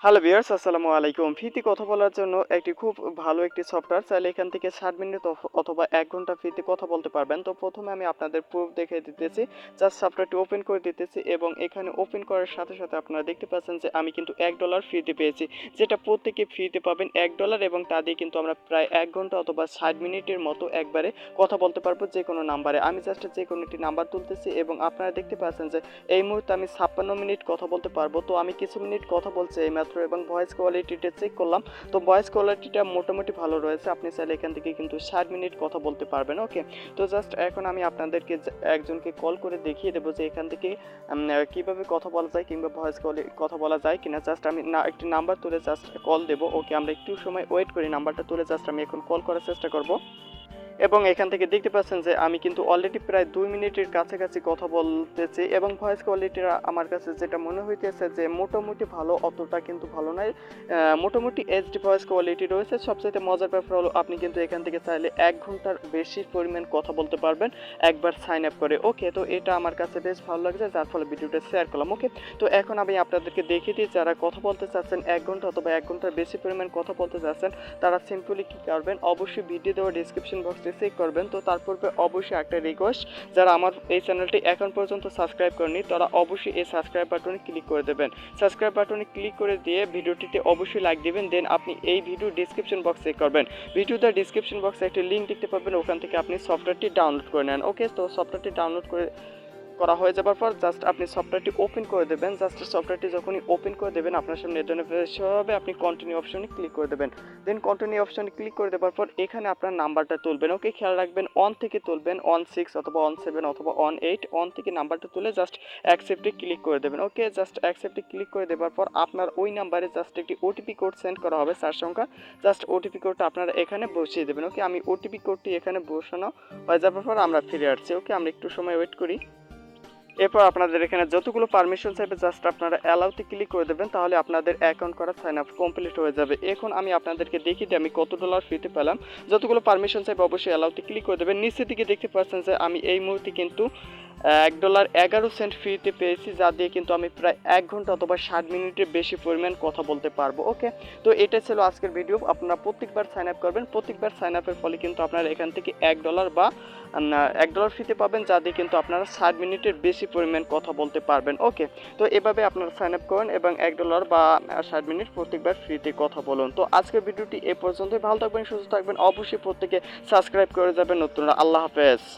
Hello viewers, আসসালামু আলাইকুম। ফ্রিতে কথা বলার জন্য একটি খুব ভালো একটি সফটওয়্যার, চাইলে এখান থেকে 60 মিনিট অথবা 1 ঘন্টা ফ্রিতে কথা বলতে পারবেন। তো প্রথমে আমি আপনাদের প্রুফ দেখিয়ে দিতেছি। জাস্ট সফটওয়্যারটি ওপেন করে দিতেছি এবং এখানে ওপেন করার সাথে সাথে আপনারা দেখতে পাচ্ছেন যে আমি কিন্তু $1 ফ্রিতে পেয়েছি। যেটা প্রত্যেকে ফ্রিতে পাবেন $1 এবং তা দিয়ে কিন্তু আমরা প্রায় 1 ঘন্টা অথবা 60 মিনিটের মতো একবারে কথা বলতে পারবো যেকোনো নাম্বারে। আমি জাস্ট যেকোনো একটি নাম্বার তুলতেছি এবং আপনারা দেখতে পাচ্ছেন যে এই মুহূর্তে আমি 56 মিনিট কথা বলতে পারবো। তো আমি কিছু মিনিট কথা বলছি এইমাত্র এবং ভয়েস কোয়ালিটিটা চেক করলাম। তো ভয়েস কোয়ালিটিটা মোটামুটি ভালো রয়েছে। আপনি চাইলে এখান থেকে কিন্তু 60 মিনিট কথা বলতে পারবেন। ওকে, তো জাস্ট এখন আমি আপনাদেরকে একজনকে কল করে দেখিয়ে দেবো যে এখান থেকে কিভাবে কথা বলা যায় কিংবা ভয়েস কলে কথা বলা যায় কিনা। জাস্ট আমি একটি নাম্বার তুলে জাস্ট কল দেবো। ওকে, আমরা একটু সময় ওয়েট করি। নাম্বারটা তুলে জাস্ট আমি এখন কল করার চেষ্টা করব। এবং এখান থেকে দেখতে পাচ্ছেন যে আমি কিন্তু অলরেডি প্রায় 2 মিনিটের কাছাকাছি কথা বলতেছি এবং ভয়েস কোয়ালিটিটা আমার কাছে যেটা মনে হইতেছে যে মোটামুটি ভালো, অতটা কিন্তু ভালো নয়। মোটামুটি এইচডি ভয়েস কোয়ালিটি রয়েছে। সবচাইতে মজার ব্যাপার হলো আপনি কিন্তু এখান থেকে চাইলে 1 ঘন্টার বেশি পরিমাণ কথা বলতে পারবেন একবার সাইন আপ করে। ওকে, তো এটা আমার কাছে বেশ ভালো লাগছে, যার ফলে ভিডিওটা শেয়ার করলাম। ওকে, তো এখন আমি আপনাদেরকে দেখিয়ে দিই, যারা কথা বলতে চাচ্ছেন 1 ঘন্টা অথবা 1 ঘন্টার বেশি পরিমাণ কথা বলতে চাচ্ছেন, তারা সিম্পলি কী করবেন, অবশ্যই ভিডিও দেওয়া ডিসক্রিপশন বক্সে চেক করবেন। তো তারপর অবশ্যই একটা রিকোয়েস্ট, যারা আমার এই চ্যানেলটি এখন পর্যন্ত সাবস্ক্রাইব করেনি তারা অবশ্যই এই সাবস্ক্রাইব বাটনে ক্লিক করে দেবেন। সাবস্ক্রাইব বাটনে ক্লিক করে দিয়ে ভিডিওটিতে অবশ্যই লাইক দিবেন। দেন আপনি এই ভিডিও ডিসক্রিপশন বক্স চেক করবেন। ভিডিওতে ডিসক্রিপশন বক্সে একটা লিঙ্ক দেখতে পাবেন, ওখান থেকে আপনি সফটওয়্যারটি ডাউনলোড করে নেন। ওকে, তো সফটওয়্যারটি ডাউনলোড করা হয়ে যাবার পর জাস্ট আপনি সফটওয়্যারটি ওপেন করে দেবেন। জাস্ট সফটওয়্যারটি যখনই ওপেন করে দেবেন আপনার সামনে এই ধরনের ফেস শো হবে। আপনি কন্টিনিউ অপশনে ক্লিক করে দেবেন। দেন কন্টিনিউ অপশনে ক্লিক করে দেওয়ার পর এখানে আপনার নাম্বারটা তুলবেন। ওকে, খেয়াল রাখবেন অন থেকে তুলবেন, 16 অথবা 17 অথবা 18 অন থেকে নাম্বারটা তুলে জাস্ট অ্যাকসেপ্টে ক্লিক করে দেবেন। ওকে, জাস্ট অ্যাকসেপ্টে ক্লিক করে দেওয়ার পর আপনার ওই নাম্বারে জাস্ট একটি ওটিপি কোড সেন্ড করা হবে 4 সংখ্যা। জাস্ট ওটিপি কোডটা আপনারা এখানে বসিয়ে দেবেন। ওকে, আমি ওটিপি কোডটি এখানে বসানো হয়ে যাবার পর আমরা ফিরে আসছি। ওকে, আমরা একটু সময় ওয়েট করি। এরপর আপনাদের এখানে যতগুলো পারমিশন চাইবে জাস্ট আপনারা অ্যালাউতে ক্লিক করে দেবেন, তাহলে আপনাদের অ্যাকাউন্ট করা সাইন আপ কমপ্লিট হয়ে যাবে। এখন আমি আপনাদেরকে দেখিয়ে দিই আমি কত ডলার ফ্রিতে পেলাম। যতগুলো পারমিশন চাইবে অবশ্যই অ্যালাউতে ক্লিক করে দেবেন। নিচের দিকে দেখতে পাচ্ছেন যে আমি এই মুহূর্তে কিন্তু $1.11 ফ্রিতে পেয়েছি, যা দিয়ে কিন্তু আমি প্রায় 1 ঘন্টা অথবা 60 মিনিটের বেশি পরিমাণ কথা বলতে পারবো। ওকে, তো এটা ছিল আজকের ভিডিও। আপনারা প্রত্যেকবার সাইন আপ করবেন। প্রত্যেকবার সাইন আপের ফলে কিন্তু আপনারা এখান থেকে $1 বা $1 ফ্রিতে পাবেন, যা দিয়ে কিন্তু আপনারা 60 মিনিটের বেশি পরিমাণ কথা বলতে পারবেন। ওকে, তো এভাবে আপনারা সাইন আপ করেন এবং $1 বা 60 মিনিট প্রত্যেকবার ফ্রিতে কথা বলুন। তো আজকের ভিডিওটি এ পর্যন্তই। ভালো থাকবেন, সুস্থ থাকবেন। অবশ্যই প্রত্যেকে সাবস্ক্রাইব করে যাবেন নতুনরা। আল্লাহ হাফেজ।